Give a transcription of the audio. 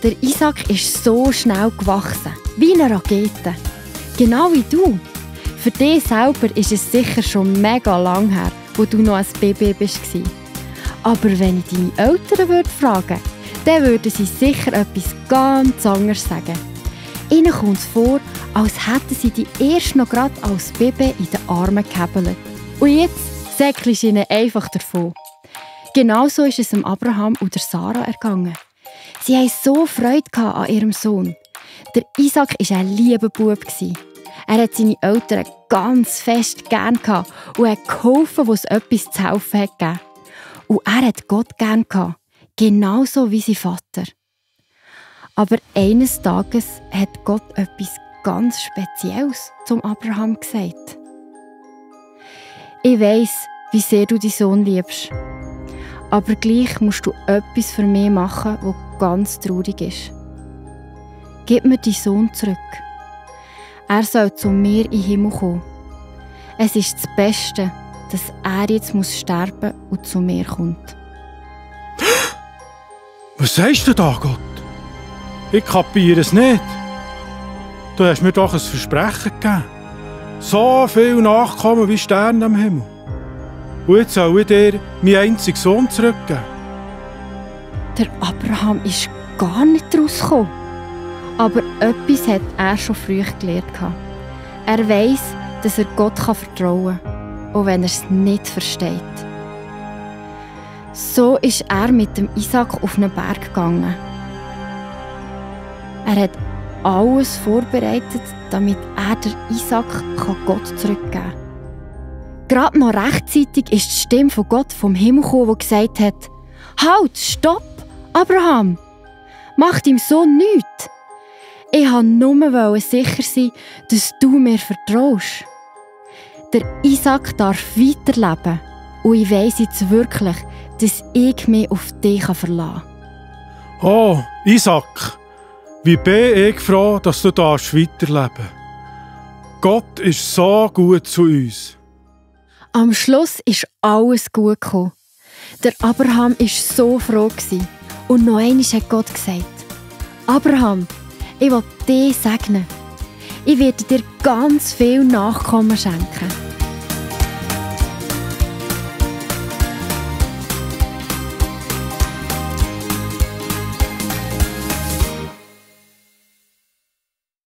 Der Isaac ist so schnell gewachsen, wie eine Rakete. Genau wie du. Für dich selber ist es sicher schon mega lang her, wo du noch ein Baby warst. Aber wenn ich deine Eltern fragen würde, dann würden sie sicher etwas ganz anderes sagen. Ihnen kommt es vor, als hätten sie dich erst noch gerade als Baby in den Armen gehebelt. Und jetzt säckelst du ihnen einfach davon. Genauso ist es dem Abraham und der Sarah ergangen. Sie hatten so Freude an ihrem Sohn. Der Isaac war ein lieber Bub. Er hat seine Eltern ganz fest gern und hat geholfen, wo es etwas zu helfen hat gegeben. Und er hat Gott gern gehabt, genauso wie sein Vater. Aber eines Tages hat Gott etwas ganz Spezielles zum Abraham gesagt. Ich weiss, wie sehr du deinen Sohn liebst. Aber gleich musst du etwas für mich machen, was ganz traurig ist. Gib mir deinen Sohn zurück. Er soll zu mir in den Himmel kommen. Es ist das Beste, dass er jetzt sterben muss und zu mir kommt. Was sagst du da, Gott? Ich kapiere es nicht. Du hast mir doch ein Versprechen gegeben. So viele Nachkommen wie Sterne am Himmel. Und jetzt soll ich dir meinen einzigen Sohn zurückgeben. Der Abraham ist gar nicht rausgekommen. Aber etwas hat er schon früh gelernt. Er weiss, dass er Gott vertrauen kann, auch wenn er es nicht versteht. So ist er mit dem Isaac auf einen Berg gegangen. Er hat alles vorbereitet, damit er den Isaac Gott zurückgeben kann. Gerade noch rechtzeitig ist die Stimme von Gott vom Himmel gekommen, die gesagt hat: «Halt, stopp, Abraham! Mach deinem Sohn nichts! Ich wollte nur sicher sein, dass du mir vertraust. Der Isaac darf weiterleben und ich weiss jetzt wirklich, dass ich mich auf dich verlassen kann.» Oh, Isaac, wie bin ich froh, dass du weiterleben darfst. Gott ist so gut zu uns. Am Schluss ist alles gut gekommen. Der Abraham war so froh. Und noch einmal hat Gott gesagt: «Abraham, ich will dich segnen. Ich werde dir ganz viel Nachkommen schenken.»